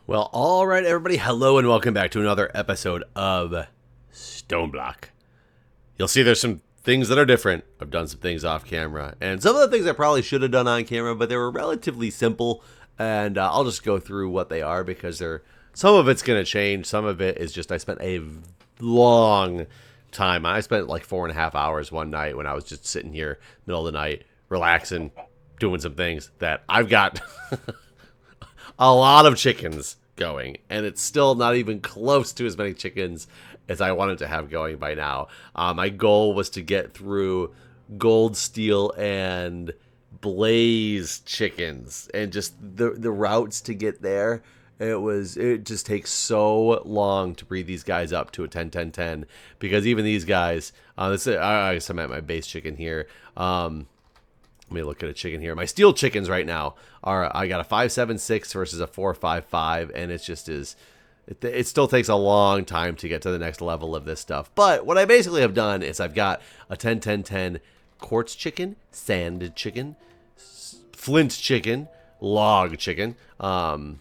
Well, all right, everybody. Hello and welcome back to another episode of Stoneblock. You'll see there's some things that are different. I've done some things off camera, and some of the things I probably should have done on camera, but they were relatively simple. And I'll just go through what they are because some of it's going to change. Some of it is just I spent a long time. I spent like 4.5 hours one night when I was just sitting here, middle of the night, relaxing, doing some things that I've got. A lot of chickens going, and it's still not even close to as many chickens as I wanted to have going by now. My goal was to get through gold, steel, and blaze chickens, and just the routes to get there. It just takes so long to breed these guys up to a 10-10-10 because even these guys, I guess I'm at my base chicken here. Let me look at a chicken here. My steel chickens right now I got a 5.76 versus a 4.55, and it still takes a long time to get to the next level of this stuff. But what I basically have done is I've got a 10-10-10 quartz chicken, sand chicken, flint chicken, log chicken. All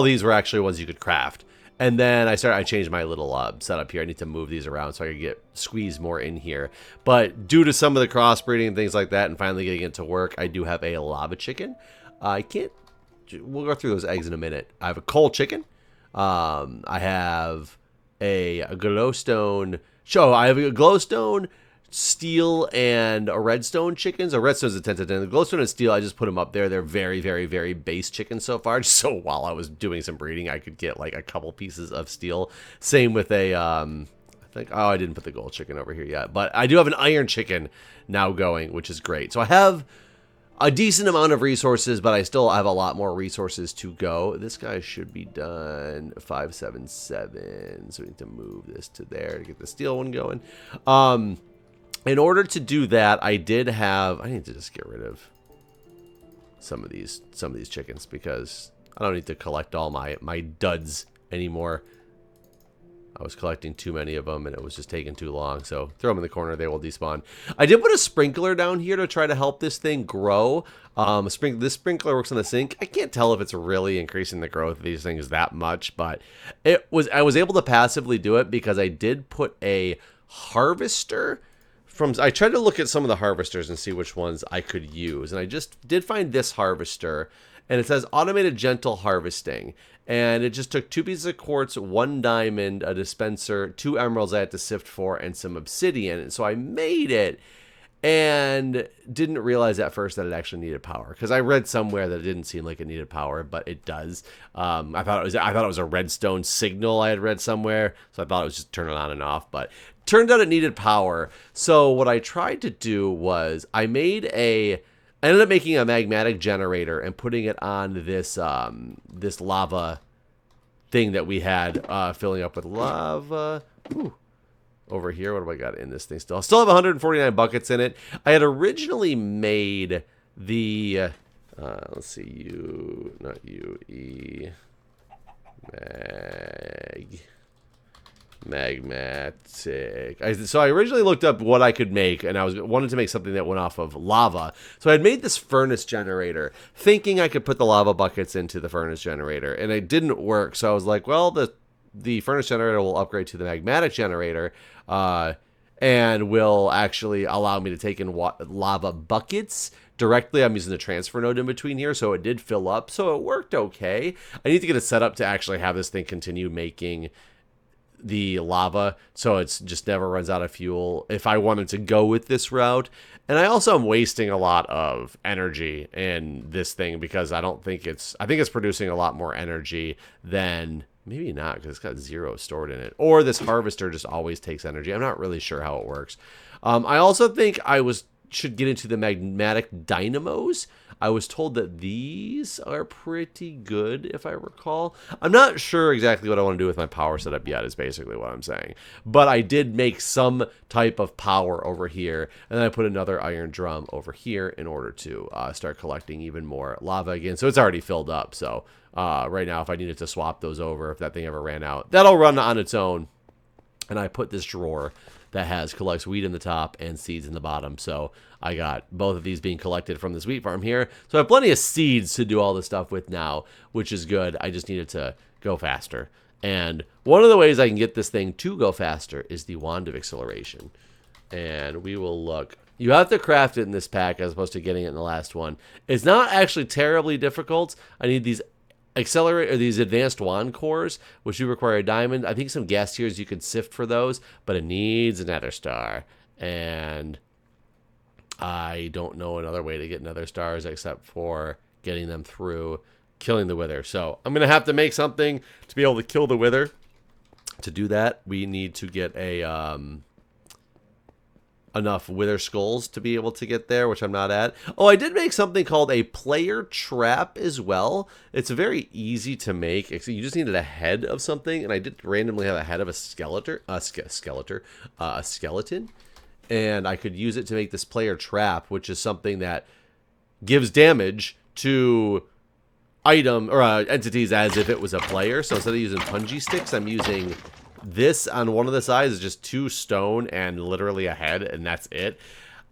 these were actually ones you could craft. And then I changed my little setup here. I need to move these around so I can squeeze more in here. But due to some of the crossbreeding and things like that and finally getting it to work, I do have a lava chicken. We'll go through those eggs in a minute. I have a coal chicken. I have a glowstone. I have a glowstone, steel, and a redstone chickens. A redstone's a 10-10. The glowstone and steel, I just put them up there. They're very, very, very base chickens so far. Just so while I was doing some breeding, I could get like a couple pieces of steel. Same with I didn't put the gold chicken over here yet, but I do have an iron chicken now going, which is great. So I have a decent amount of resources, but I still have a lot more resources to go. This guy should be done 5.77, so we need to move this to there to get the steel one going. In order to do that, I need to just get rid of some of these chickens because I don't need to collect all my duds anymore. I was collecting too many of them and it was just taking too long. So throw them in the corner, they will despawn. I did put a sprinkler down here to try to help this thing grow. This sprinkler works on the sink. I can't tell if it's really increasing the growth of these things that much, but I was able to passively do it because I did put a harvester. I tried to look at some of the harvesters and see which ones I could use, and I just did find this harvester, and it says automated gentle harvesting, and it just took 2 pieces of quartz, 1 diamond, a dispenser, 2 emeralds I had to sift for, and some obsidian. And so I made it and didn't realize at first that it actually needed power because I read somewhere that it didn't seem like it needed power, but it does. I thought it was a redstone signal I had read somewhere, so I thought it was just turning on and off, but turned out it needed power. So what I tried to do was I ended up making a magmatic generator and putting it on this lava thing that we had filling up with lava. Ooh. Over here, what do I got in this thing still? I still have 149 buckets in it. I had originally made the let's see, magmatic. So I originally looked up what I could make, and I wanted to make something that went off of lava. So I had made this furnace generator, thinking I could put the lava buckets into the furnace generator, and it didn't work. So I was like, well, the furnace generator will upgrade to the magmatic generator, and will actually allow me to take in lava buckets directly. I'm using the transfer node in between here, so it did fill up, so it worked okay. I need to get it set up to actually have this thing continue making the lava, so it's just never runs out of fuel if I wanted to go with this route. And I also am wasting a lot of energy in this thing because I think it's producing a lot more energy than, maybe not, because it's got 0 stored in it, or this harvester just always takes energy. I'm not really sure how it works. I also think should get into the magmatic dynamos. I was told that these are pretty good, if I recall. I'm not sure exactly what I want to do with my power setup yet, is basically what I'm saying. But I did make some type of power over here, and then I put another iron drum over here in order to start collecting even more lava again. So it's already filled up. So right now, if I needed to swap those over, if that thing ever ran out, that'll run on its own. And I put this drawer that collects wheat in the top and seeds in the bottom. So I got both of these being collected from this wheat farm here. So I have plenty of seeds to do all this stuff with now, which is good. I just needed to go faster. And one of the ways I can get this thing to go faster is the Wand of Acceleration. And we will look. You have to craft it in this pack as opposed to getting it in the last one. It's not actually terribly difficult. I need these these advanced wand cores, which do require a diamond. I think some gas tiers you could sift for those, but it needs a nether star. And I don't know another way to get nether stars except for getting them through killing the wither. So I'm going to have to make something to be able to kill the wither. To do that, we need to get a enough wither skulls to be able to get there, which I'm not at. Oh, I did make something called a player trap as well. It's very easy to make. You just needed a head of something, and I did randomly have a head of a skeleton, and I could use it to make this player trap, which is something that gives damage to entities as if it was a player. So instead of using punji sticks, I'm using this on one of the sides is just 2 stone and literally a head, and that's it.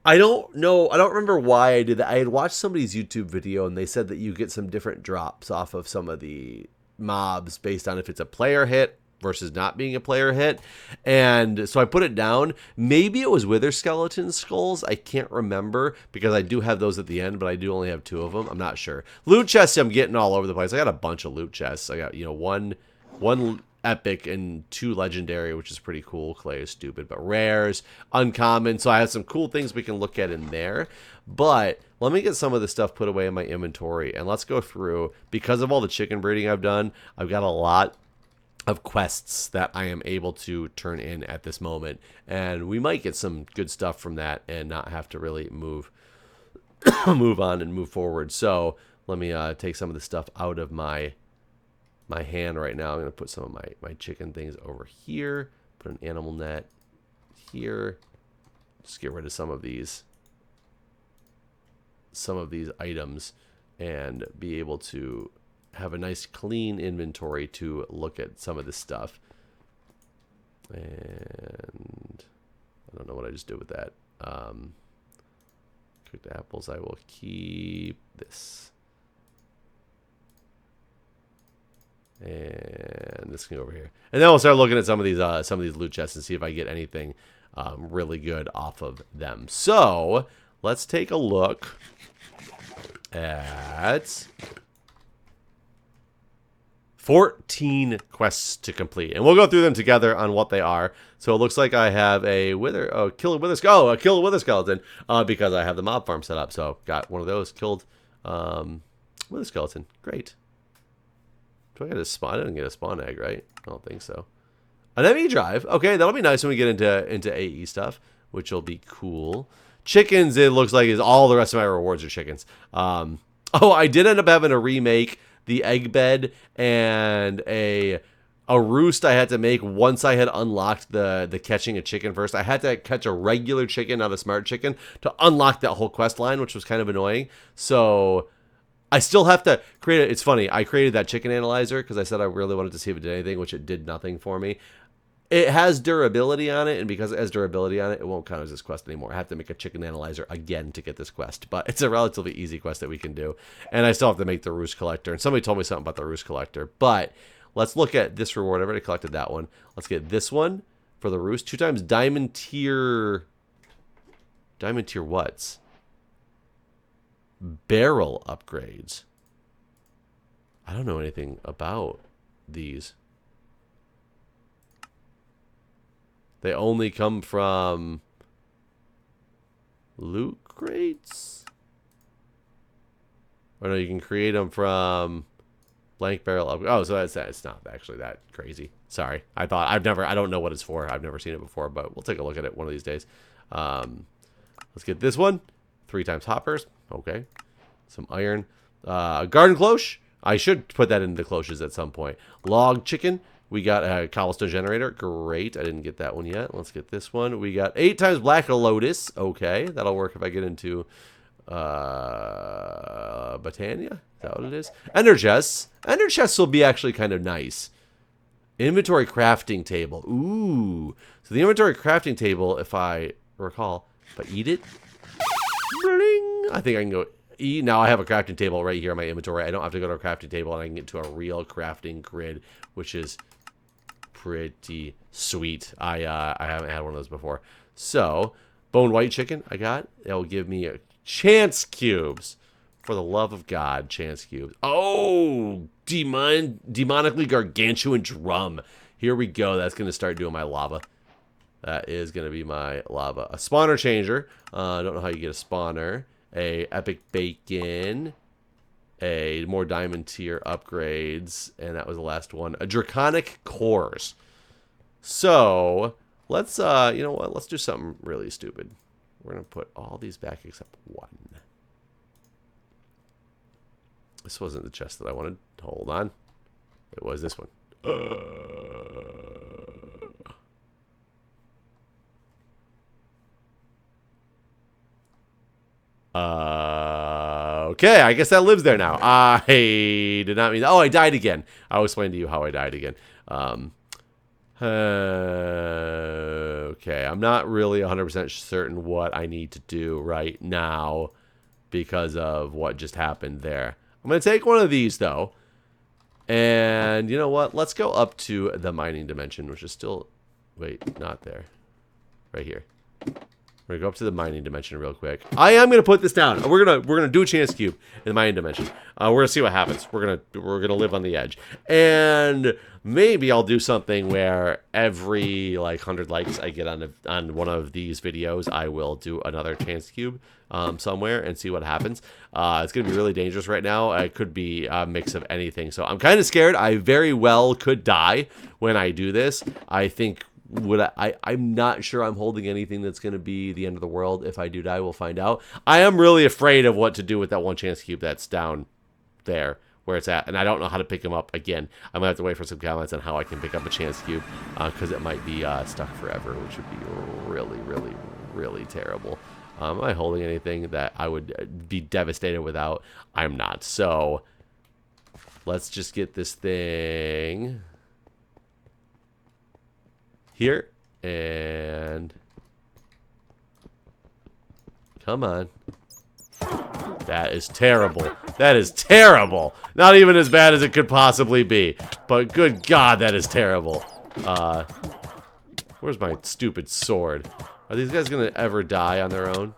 I don't know. I don't remember why I did that. I had watched somebody's YouTube video, and they said that you get some different drops off of some of the mobs based on if it's a player hit versus not being a player hit. And so I put it down. Maybe it was wither skeleton skulls. I can't remember because I do have those at the end, but I do only have 2 of them. I'm not sure. Loot chests, I'm getting all over the place. I got a bunch of loot chests. I got, one epic and 2 legendary, which is pretty cool. Clay is stupid, but rares, uncommon. So I have some cool things we can look at in there. But let me get some of this stuff put away in my inventory, and let's go through. Because of all the chicken breeding I've done, I've got a lot of quests that I am able to turn in at this moment, and we might get some good stuff from that and not have to really move on and move forward. So let me take some of the stuff out of my hand right now. I'm going to put some of my chicken things over here, put an animal net here, just get rid of some of these items and be able to have a nice clean inventory to look at some of this stuff. And I don't know what I just did with that. Cooked apples, I will keep this. And this can go over here, and then we'll start looking at some of these loot chests and see if I get anything really good off of them. So let's take a look at 14 quests to complete, and we'll go through them together on what they are. So it looks like I have a kill a wither skeleton because I have the mob farm set up. So got one of those, killed wither skeleton. Great. Do I get a spawn? I didn't get a spawn egg, right? I don't think so. An ME drive. Okay, that'll be nice when we get into AE stuff, which will be cool. Chickens, it looks like, is all the rest of my rewards are chickens. Oh, I did end up having to remake the egg bed and a roost I had to make once I had unlocked the catching a chicken first. I had to catch a regular chicken, not a smart chicken, to unlock that whole quest line, which was kind of annoying. So I still have to create it. It's funny. I created that chicken analyzer because I said I really wanted to see if it did anything, which it did nothing for me. It has durability on it, and because it has durability on it, it won't count as this quest anymore. I have to make a chicken analyzer again to get this quest, but it's a relatively easy quest that we can do. And I still have to make the roost collector, and somebody told me something about the roost collector. But let's look at this reward. I've already collected that one. Let's get this one for the roost. 2 times diamond tier. Diamond tier what's? Barrel upgrades. I don't know anything about these. They only come from loot crates? Or no, you can create them from blank barrel upgrades. Oh, so it's not actually that crazy. Sorry. I don't know what it's for. I've never seen it before, but we'll take a look at it one of these days. Let's get this one. 3 times hoppers. Okay. Some iron. Garden cloche. I should put that into the cloches at some point. Log chicken. We got a cobblestone generator. Great. I didn't get that one yet. Let's get this one. We got 8 times black lotus. Okay. That'll work if I get into Botania. Is that what it is? Ender chests. Ender chests will be actually kind of nice Inventory crafting table. Ooh. So the inventory crafting table, if I recall, if I eat it, bling, I think I can go eat. Now I have a crafting table right here in my inventory. I don't have to go to a crafting table, and I can get to a real crafting grid, which is pretty sweet. I haven't had one of those before. So, bone white chicken I got. That will give me chance cubes. For the love of God, chance cubes. Oh, demonically gargantuan drum. Here we go. That's going to start doing my lava. That is going to be my lava. A spawner changer. I don't know how you get a spawner. A epic bacon. A more diamond tier upgrades. And that was the last one. A draconic cores. So, let's, you know what? Let's do something really stupid. We're going to put all these back except one. This wasn't the chest that I wanted. Hold on. It was this one. Okay, I guess that lives there now. I did not mean that. Oh, I died again. I'll explain to you how I died again. Okay, I'm not really 100% certain what I need to do right now because of what just happened there. I'm going to take one of these, though. And you know what? Let's go up to the mining dimension, which is still... Wait, not there. Right here. We're going to go up to the mining dimension real quick. I am going to put this down. We're gonna do a chance cube in the mining dimension. We're going to see what happens. We're gonna live on the edge. And maybe I'll do something where every like 100 likes I get on one of these videos, I will do another chance cube somewhere and see what happens. It's going to be really dangerous right now. It could be a mix of anything. So I'm kind of scared. I very well could die when I do this. I think I'm not sure I'm holding anything that's going to be the end of the world. If I do die, we'll find out. I am really afraid of what to do with that one chance cube that's down there where it's at, and I don't know how to pick them up again. I'm gonna have to wait for some comments on how I can pick up a chance cube because it might be stuck forever, which would be really, really, really terrible. Am I holding anything that I would be devastated without? I'm not. So let's just get this thing here, and come on. That is terrible. That is terrible. Not even as bad as it could possibly be. But good God, that is terrible. Where's my stupid sword? Are these guys gonna ever die on their own?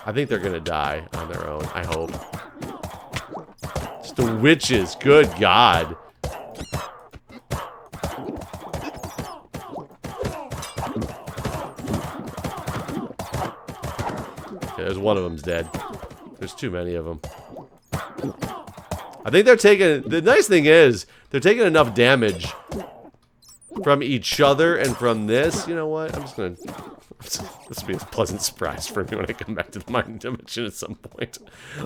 I think they're gonna die on their own. I hope. It's the witches. Good God. Okay, there's one of them's dead. There's too many of them. I think they're taking... The nice thing is, they're taking enough damage from each other and from this. You know what? I'm just gonna... This will be a pleasant surprise for me when I come back to the mining dimension at some point.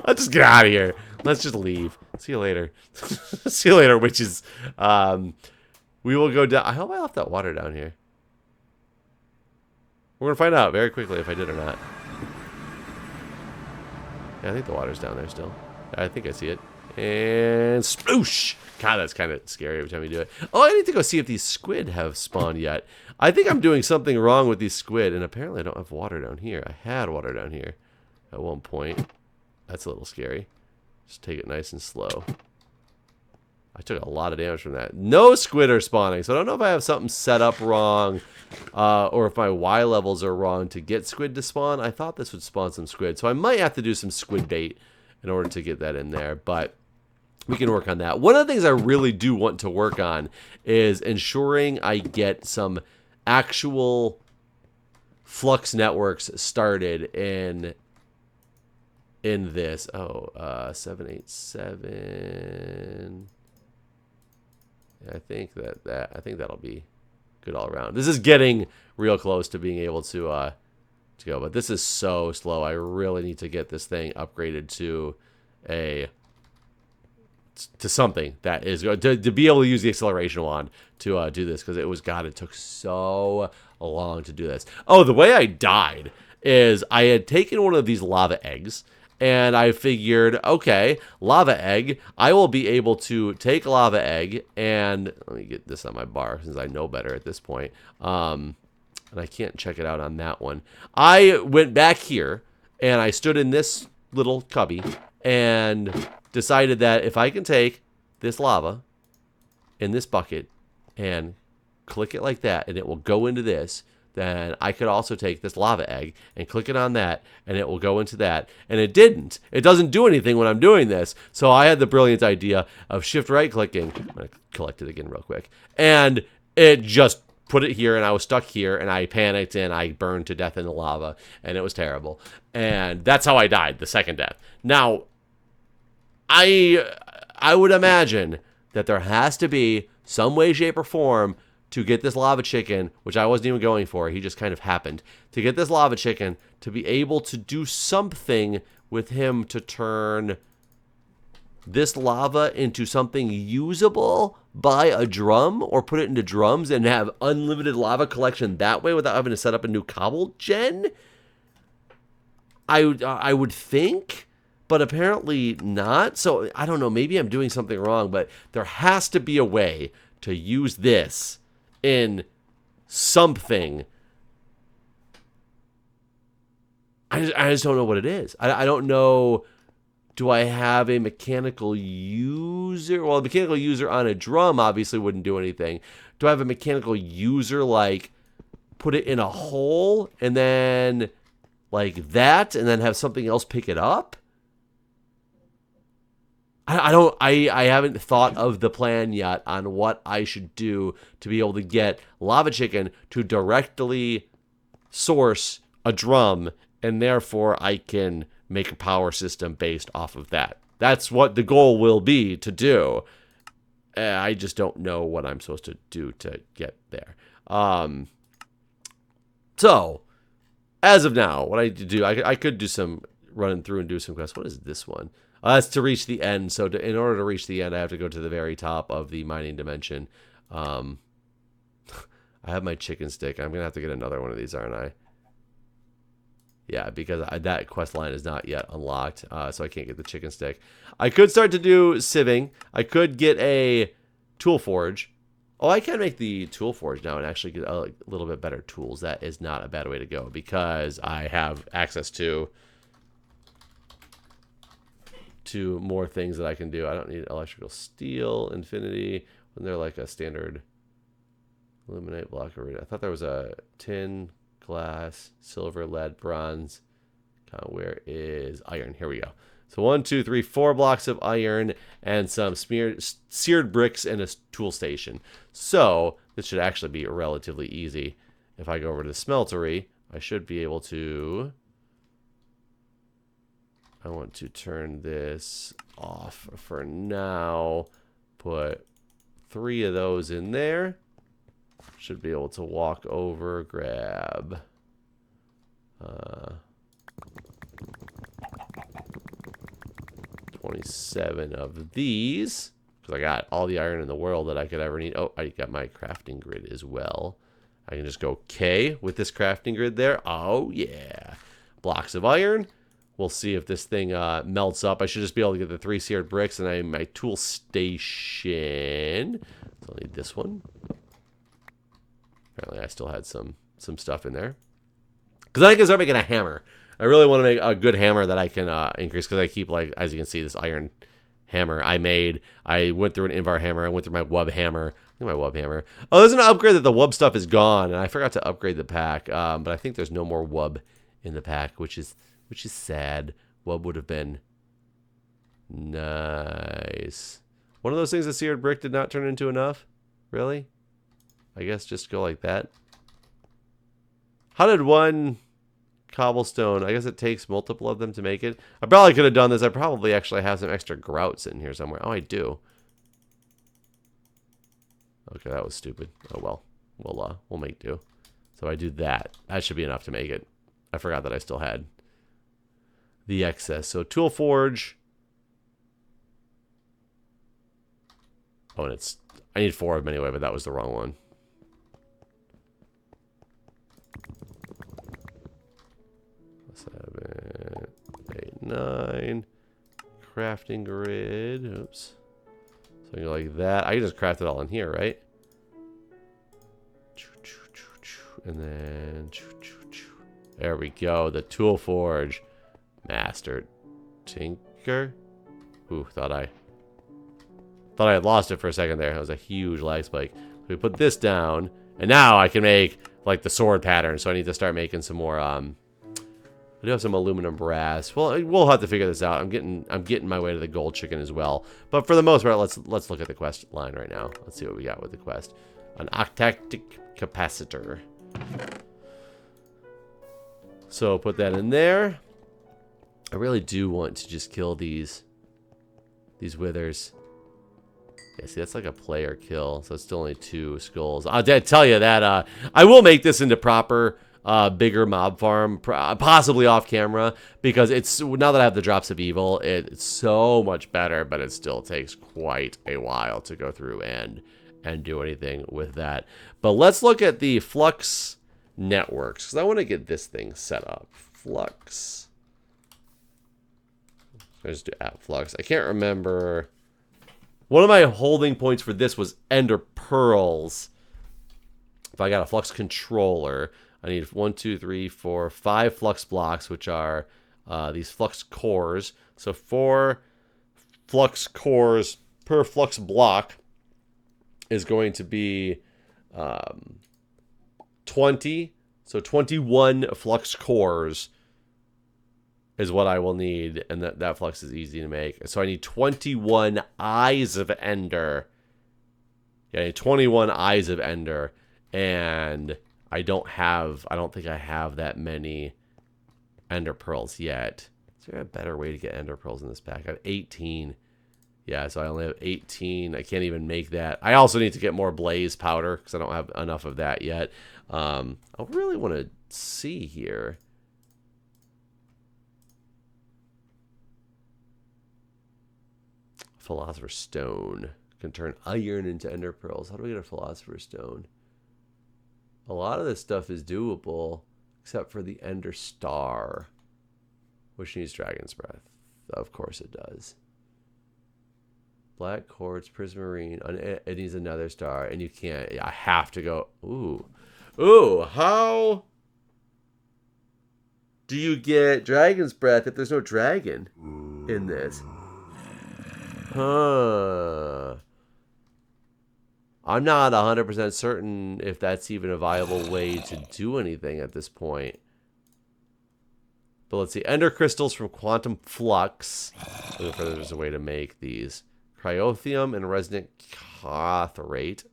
Let's just get out of here. Let's just leave. See you later. See you later, witches. We will go down... I hope I left that water down here. We're gonna find out very quickly if I did or not. Yeah, I think the water's down there still. I think I see it. And sploosh! God, that's kind of scary every time you do it. Oh, I need to go see if these squid have spawned yet. I think I'm doing something wrong with these squid, and apparently I don't have water down here. I had water down here at one point. That's a little scary. Just take it nice and slow. I took a lot of damage from that. No squid are spawning, so I don't know if I have something set up wrong, or if my Y levels are wrong to get squid to spawn. I thought this would spawn some squid, so I might have to do some squid bait in order to get that in there, but we can work on that. One of the things I really do want to work on is ensuring I get some actual flux networks started in this. Oh, 787. Yeah, I think that'll be good all around. This is getting real close to being able to go, but this is so slow. I really need to get this thing upgraded to something that is to be able to use the acceleration wand to do this, because it took so long to do this. Oh, the way I died is I had taken one of these lava eggs And I figured, okay, lava egg. I will be able to take lava egg and let me get this on my bar since I know better at this point. And I can't check it out on that one. I went back here and I stood in this little cubby and decided that if I can take this lava in this bucket and click it like that and it will go into this, then I could also take this lava egg and click it on that and it will go into that. And it didn't. It doesn't do anything when I'm doing this. So I had the brilliant idea of shift right clicking. I'm going to collect it again real quick. And it just put it here and I was stuck here and I panicked and I burned to death in the lava and it was terrible. And that's how I died, the second death. Now, I would imagine that there has to be some way, shape, or form to get this lava chicken, which I wasn't even going for, he just kind of happened, to get this lava chicken to be able to do something with him to turn this lava into something usable by a drum or put it into drums and have unlimited lava collection that way without having to set up a new cobble gen? I would think, but apparently not. So I don't know, maybe I'm doing something wrong, but there has to be a way to use this in something. I just don't know what it is. I don't know. Do I have a mechanical user? Well, a mechanical user on a drum obviously wouldn't do anything. Do I have a mechanical user, like, put it in a hole and then like that and then have something else pick it up? I haven't thought of the plan yet on what I should do to be able to get Lava Chicken to directly source a drum, and therefore I can make a power system based off of that. That's what the goal will be to do. I just don't know what I'm supposed to do to get there. So, as of now, what I need to do, I could do some running through and do some quests. What is this one? That's to reach the end. So in order to reach the end, I have to go to the very top of the mining dimension. I have my chicken stick. I'm going to have to get another one of these, aren't I? Yeah, because that quest line is not yet unlocked, so I can't get the chicken stick. I could start to do sieving. I could get a tool forge. Oh, I can make the tool forge now and actually get a little bit better tools. That is not a bad way to go because I have access to more things that I can do. I don't need electrical steel, infinity, when they're like a standard illuminate block. I thought there was a tin, glass, silver, lead, bronze. Where is iron? Here we go. So 1, 2, 3, 4 blocks of iron and some seared bricks and a tool station. So this should actually be relatively easy. If I go over to the smeltery, I should be able to... I want to turn this off for now. Put 3 of those in there. Should be able to walk over, grab 27 of these. Because I got all the iron in the world that I could ever need. Oh, I got my crafting grid as well. I can just go K with this crafting grid there. Oh, yeah. Blocks of iron. We'll see if this thing melts up. I should just be able to get the 3 seared bricks and my tool station. So I'll need this one. Apparently I still had some stuff in there. Because I can start making a hammer. I really want to make a good hammer that I can increase. Because I keep, like, as you can see, this iron hammer I made. I went through an Invar hammer. I went through my wub hammer. My wub hammer. Oh, there's an upgrade that the wub stuff is gone. And I forgot to upgrade the pack. But I think there's no more wub in the pack, which is sad. Wub would have been nice. One of those things that seared brick did not turn into enough? Really? I guess just go like that. How did one cobblestone... I guess it takes multiple of them to make it. I probably could have done this. I probably actually have some extra grout sitting here somewhere. Oh, I do. Okay, that was stupid. Oh, well. We'll make do. So I do that. That should be enough to make it. I forgot that I still had the excess. So tool forge. Oh, and it's... I need 4 of them anyway, but that was the wrong one. 7, 8, 9. Crafting grid. Oops. Something like that. I can just craft it all in here, right? And then... There we go. The tool forge. Master. Tinker. Ooh, thought I had lost it for a second there. That was a huge lag spike. So we put this down, and now I can make like the sword pattern. So I need to start making some more. I do have some aluminum brass. Well, we'll have to figure this out. I'm getting my way to the gold chicken as well. But for the most part, let's look at the quest line right now. Let's see what we got with the quest. An octactic capacitor. So put that in there. I really do want to just kill these withers. Yeah, see, that's like a player kill, so it's still only 2 skulls. I'll tell you that I will make this into proper, bigger mob farm, possibly off camera, because it's now that I have the drops of evil, it's so much better, but it still takes quite a while to go through and do anything with that. But let's look at the Flux networks, because I want to get this thing set up. Flux. Let's do at Flux. I can't remember. One of my holding points for this was Ender Pearls. If I got a Flux controller, I need 1, 2, 3, 4, 5 Flux blocks, which are these Flux cores. So 4 Flux cores per Flux block is going to be 20. So 21 Flux cores is what I will need, and that Flux is easy to make. So I need 21 Eyes of Ender. Yeah, I need 21 Eyes of Ender, and I don't think I have that many Ender Pearls yet. Is there a better way to get Ender Pearls in this pack? I have 18. Yeah, so I only have 18. I can't even make that. I also need to get more Blaze Powder, because I don't have enough of that yet. I really want to see here. Philosopher's Stone can turn iron into Ender Pearls. How do we get a Philosopher's Stone? A lot of this stuff is doable, except for the Ender Star, which needs Dragon's Breath. Of course it does. Black Quartz, Prismarine. It needs another star, and you can't. I have to go. Ooh, how do you get Dragon's Breath if there's no dragon in this? Huh. I'm not 100% certain if that's even a viable way to do anything at this point. But let's see. Ender Crystals from Quantum Flux. Looking for there's a way to make these. Cryotheum and Resonant Cotherate.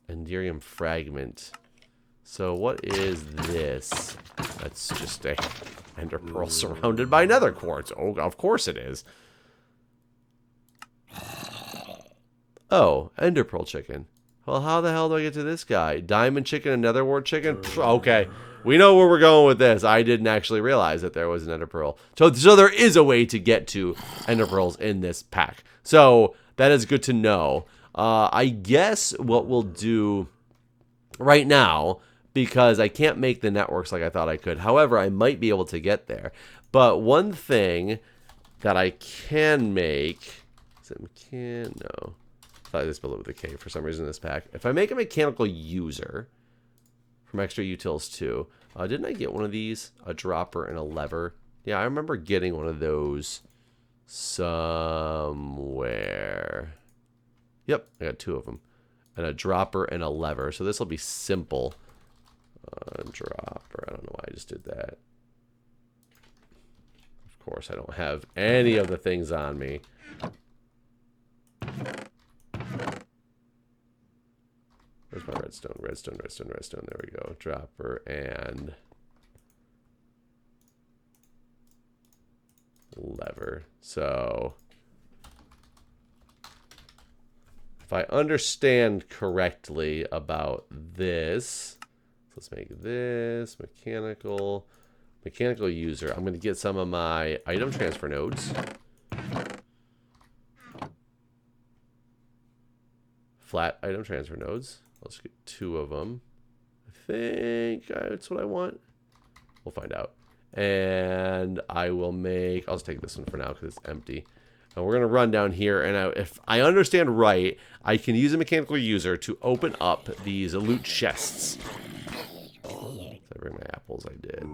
Enderium Fragment. So what is this? That's just a Ender Pearl surrounded by Nether Quartz. Oh, of course it is. Oh, Ender Pearl Chicken. Well, how the hell do I get to this guy? Diamond Chicken and Nether Wart Chicken? Okay. We know where we're going with this. I didn't actually realize that there was an Ender Pearl. So there is a way to get to Ender Pearls in this pack. So that is good to know. I guess what we'll do right now, because I can't make the networks like I thought I could. However, I might be able to get there. But one thing that I can make... Is it no. I thought I spelled it with a K for some reason in this pack. If I make a mechanical user from extra utils too, didn't I get one of these? A dropper and a lever. Yeah, I remember getting one of those somewhere. Yep, I got 2 of them. And a dropper and a lever. So this will be simple. Dropper. I don't know why I just did that. Of course, I don't have any of the things on me. Where's my redstone? Redstone, redstone, redstone. There we go. Dropper and lever. So if I understand correctly about this, let's make this mechanical user. I'm going to get some of my item transfer nodes. Flat item transfer nodes. Let's get 2 of them. I think that's what I want. We'll find out. And I will make... I'll just take this one for now because it's empty. And we're going to run down here. And if I understand right, I can use a mechanical user to open up these loot chests. Did I bring my apples? I did.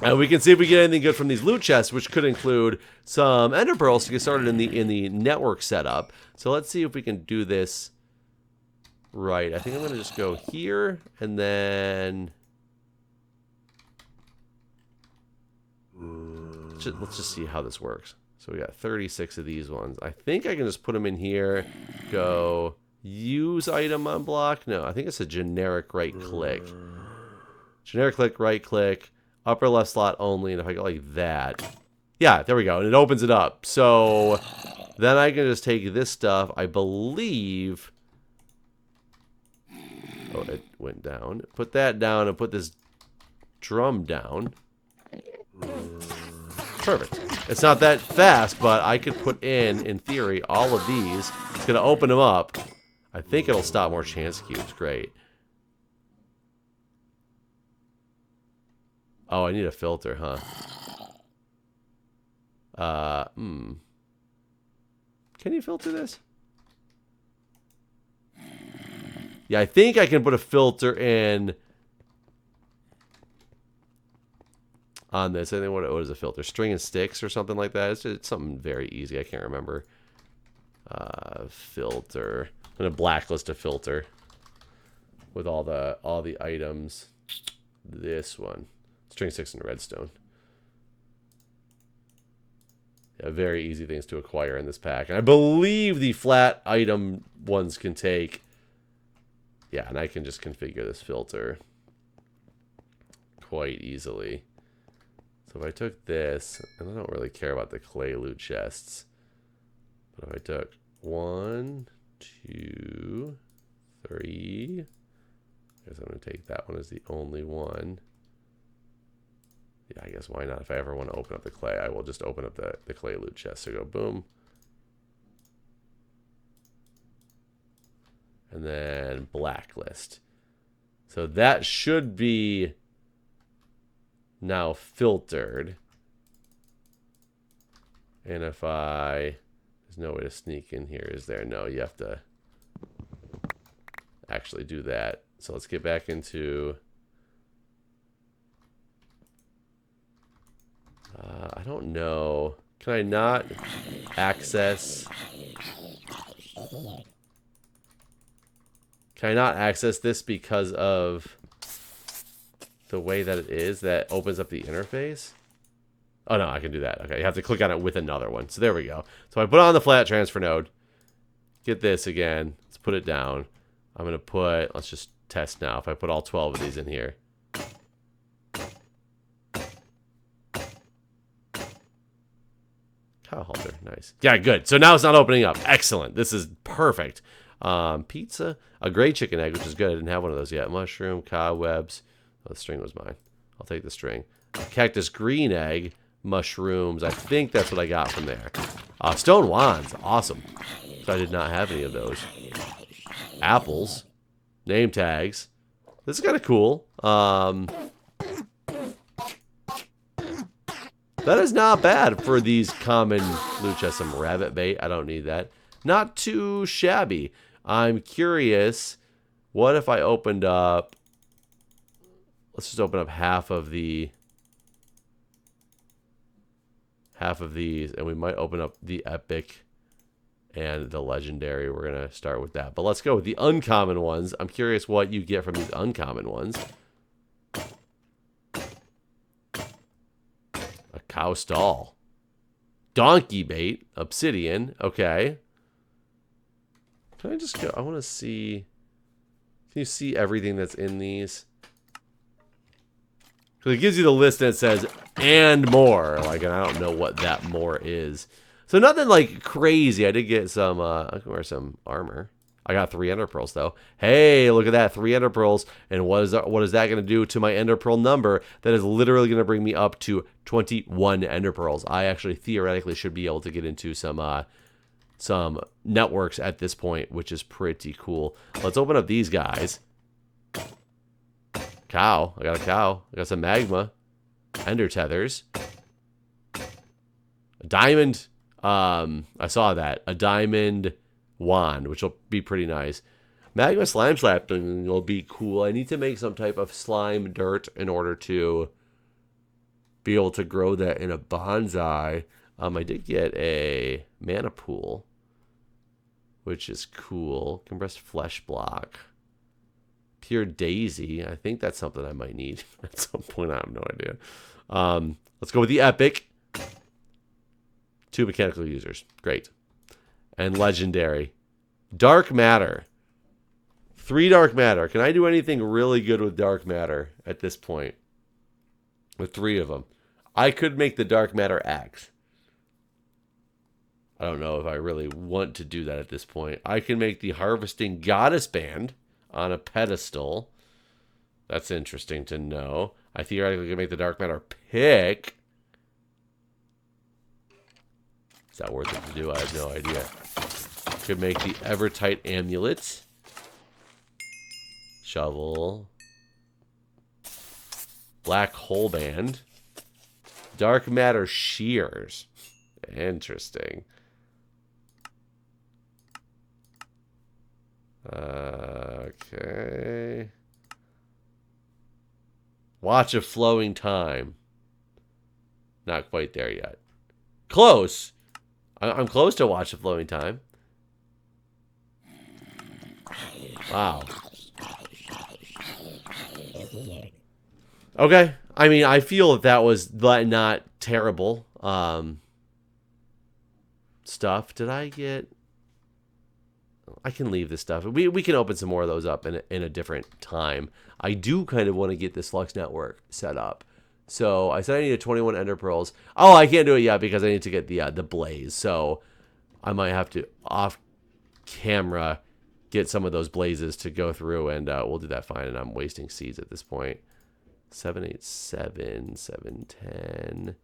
And we can see if we get anything good from these loot chests, which could include some ender pearls to get started in the network setup. So let's see if we can do this right. I think I'm going to just go here and then... Let's just see how this works. So we got 36 of these ones. I think I can just put them in here. Go use item on block. No, I think it's a generic right click. Generic click, right click, upper left slot only. And if I go like that, yeah, there we go. And it opens it up. So then I can just take this stuff. I believe. Oh, it went down. Put that down and put this drum down. Perfect. It's not that fast, but I could put in theory, all of these. It's going to open them up. I think it'll stop more chance cubes. Great. Oh, I need a filter, huh? Can you filter this? Yeah, I think I can put a filter in on this. I think what is a filter? String and sticks or something like that. It's something very easy. I can't remember. Filter. I'm gonna blacklist a filter with all the items. This one. String sticks and redstone. Yeah, very easy things to acquire in this pack. And I believe the flat item ones can take. Yeah, and I can just configure this filter quite easily. So if I took this, and I don't really care about the clay loot chests, but if I took 1, 2, 3, I guess I'm going to take that one as the only one. Yeah, I guess why not? If I ever want to open up the clay, I will just open up the clay loot chest. So go boom. And then blacklist. So that should be now filtered. And if there's no way to sneak in here, is there? No, you have to actually do that. So let's get back into I don't know. Can I not access? Can I not access this because of the way that it is that opens up the interface? Oh, no, I can do that. Okay, you have to click on it with another one. So there we go. So I put on the flat transfer node. Get this again. Let's put it down. I'm going to put, let's just test now. If I put all 12 of these in here. Cow halter, nice. Yeah, good. So now it's not opening up. Excellent. This is perfect. Pizza, a gray chicken egg, which is good. I didn't have one of those yet. Mushroom, cobwebs. Oh, the string was mine. I'll take the string. Cactus green egg, mushrooms. I think that's what I got from there. Stone wands, awesome. So I did not have any of those. Apples, name tags. This is kind of cool. That is not bad for these common loot chests. Some rabbit bait. I don't need that. Not too shabby. I'm curious. What if I opened up... Let's just open up half of these, and we might open up the epic and the legendary. We're going to start with that. But let's go with the uncommon ones. I'm curious what you get from these uncommon ones. A cow stall. Donkey bait. Obsidian. Okay. Can I just go? I want to see. Can you see everything that's in these? Because it gives you the list and it says, and more. Like, and I don't know what that more is. So nothing like crazy. I did get some, I can wear some armor. I got 3 ender pearls though. Hey, look at that, 3 ender pearls. And what is that going to do to my ender pearl number? That is literally going to bring me up to 21 ender pearls. I actually theoretically should be able to get into some networks at this point, which is pretty cool. Let's open up these guys. Cow. I got a cow. I got some magma. ender tethers. A diamond. I saw that. A diamond wand, which will be pretty nice. Magma slime slapping will be cool. I need to make some type of slime dirt in order to be able to grow that in a bonsai. I did get a mana pool, which is cool. Compressed flesh block. Pure daisy. I think that's something I might need at some point. I have no idea. Let's go with the epic. 2 mechanical users. Great. And legendary. Dark matter. 3 dark matter. Can I do anything really good with dark matter at this point? With 3 of them. I could make the dark matter axe. I don't know if I really want to do that at this point. I can make the harvesting goddess band on a pedestal. That's interesting to know. I theoretically can make the dark matter pick. Is that worth it to do? I have no idea. Could make the Evertight amulet. Shovel. Black hole band. Dark matter shears. Interesting. Okay. Watch of flowing time. Not quite there yet. Close. I'm close to watch of flowing time. Wow. Okay. I mean, I feel that was not terrible stuff. Did I get... I can leave this stuff. We can open some more of those up in a different time. I do kind of want to get this Flux network set up. So I said I needed 21 ender pearls. Oh, I can't do it yet because I need to get the blaze. So I might have to off camera get some of those blazes to go through, and we'll do that fine. And I'm wasting seeds at this point. 787, 710,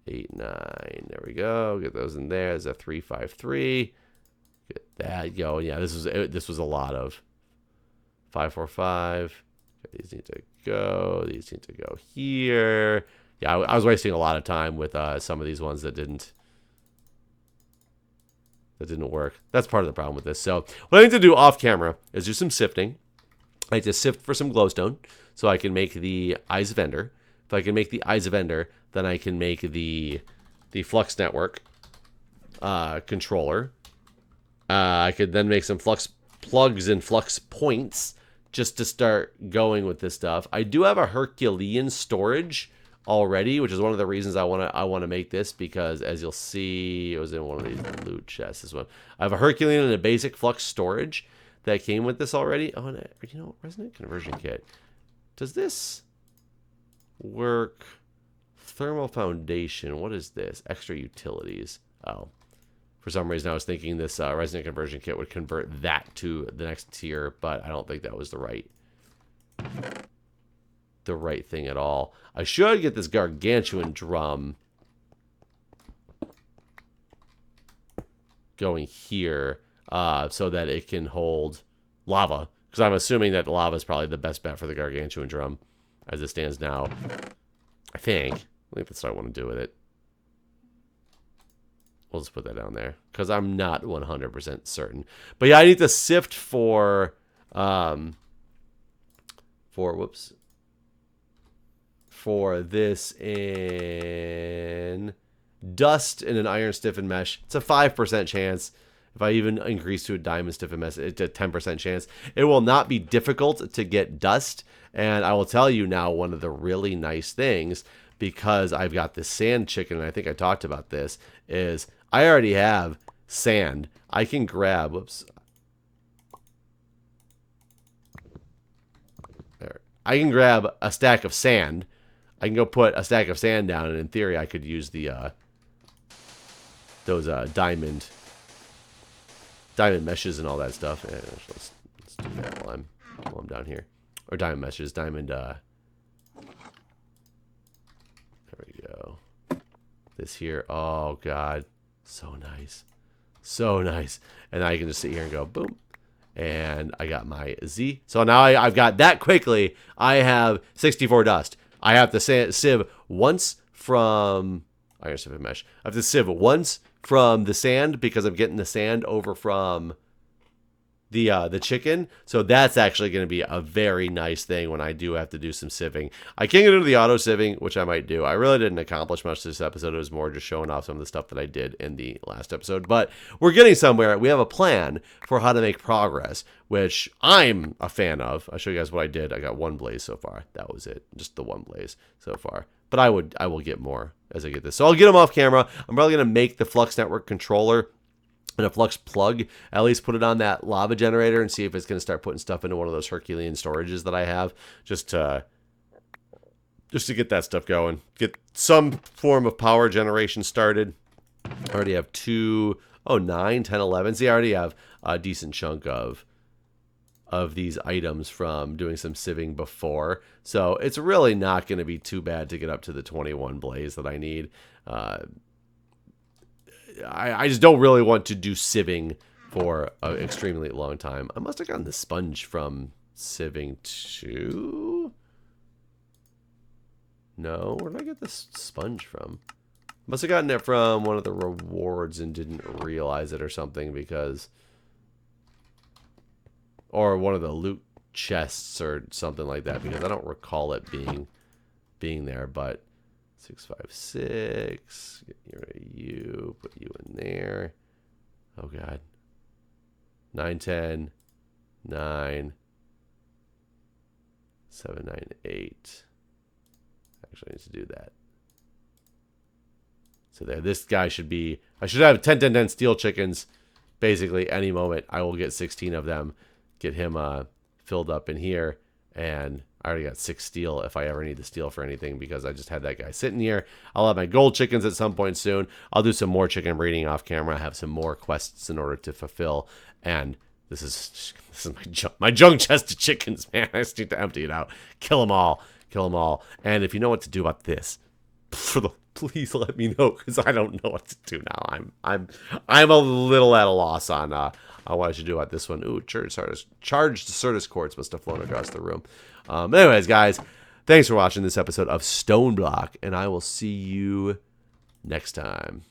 89. There we go. Get those in there. There's a 353. Get that going. Yeah, this was a lot of 545. These need to go. These need to go here. Yeah, I was wasting a lot of time with some of these ones that didn't work. That's part of the problem with this. So what I need to do off camera is do some sifting. I need to sift for some glowstone so I can make the Eyes of Ender. If I can make the Eyes of Ender, then I can make the Flux network controller. I could then make some flux plugs and flux points just to start going with this stuff. I do have a Herculean storage already, which is one of the reasons I want to make this, because as you'll see, it was in one of these loot chests. This one, I have a Herculean and a basic flux storage that came with this already. Oh, and you know, resonant conversion kit. Does this work? Thermal foundation. What is this? Extra utilities. Oh. For some reason, I was thinking this resonant conversion kit would convert that to the next tier, but I don't think that was the right thing at all. I should get this gargantuan drum going here so that it can hold lava, because I'm assuming that lava is probably the best bet for the gargantuan drum as it stands now. I think that's what I want to do with it. We'll just put that down there because I'm not 100% certain. But yeah, I need to sift for this in dust in an iron stiffened mesh. It's a 5% chance. If I even increase to a diamond stiffened mesh, it's a 10% chance. It will not be difficult to get dust. And I will tell you now, one of the really nice things, because I've got this sand chicken, and I think I talked about this, is I already have sand. I can grab, whoops. There. I can grab a stack of sand. I can go put a stack of sand down, and in theory, I could use the those diamond meshes and all that stuff. Yeah, let's do that while I'm down here. Or diamond meshes, diamond. There we go. This here. Oh God. So nice. So nice. And now I can just sit here and go boom. And I got my Z. So now I've got that quickly. I have 64 dust. I have to sieve once from... I gotta sieve a mesh. I have to sieve once from the sand because I'm getting the sand over from the chicken. So that's actually going to be a very nice thing when I do have to do some sieving. I can't get into the auto sieving, which I might do. I really didn't accomplish much this episode. It was more just showing off some of the stuff that I did in the last episode. But we're getting somewhere. We have a plan for how to make progress, which I'm a fan of. I'll show you guys what I did. I got one blaze so far. That was it. Just the one blaze so far. But I will get more as I get this. So I'll get them off camera. I'm probably going to make the Flux Network controller and a flux plug, at least put it on that lava generator and see if it's going to start putting stuff into one of those Herculean storages that I have, just to get that stuff going, get some form of power generation started. I already have 9, 10, 11. See, I already have a decent chunk of these items from doing some sieving before, so it's really not going to be too bad to get up to the 21 blaze that I need. I just don't really want to do sieving for an extremely long time. I must have gotten the sponge from sieving too. No, where did I get this sponge from? Must have gotten it from one of the rewards and didn't realize it or something because... Or one of the loot chests or something like that because I don't recall it being there, but... 656, get rid of you, put you in there. Oh god. 910, 9, 798. Actually, I need to do that. So there, this guy should be, I should have 10, 10, 10 steel chickens. Basically, any moment, I will get 16 of them, get him filled up in here, and I already got 6 steel if I ever need to steal for anything because I just had that guy sitting here. I'll have my gold chickens at some point soon. I'll do some more chicken breeding off camera. I have some more quests in order to fulfill. And this is my junk chest of chickens, man. I just need to empty it out. Kill them all. Kill them all. And if you know what to do about this, please let me know because I don't know what to do now. I'm a little at a loss on what I should do about this one. Ooh, charged Certus quartz must have flown across the room. Anyways, guys, thanks for watching this episode of Stoneblock, and I will see you next time.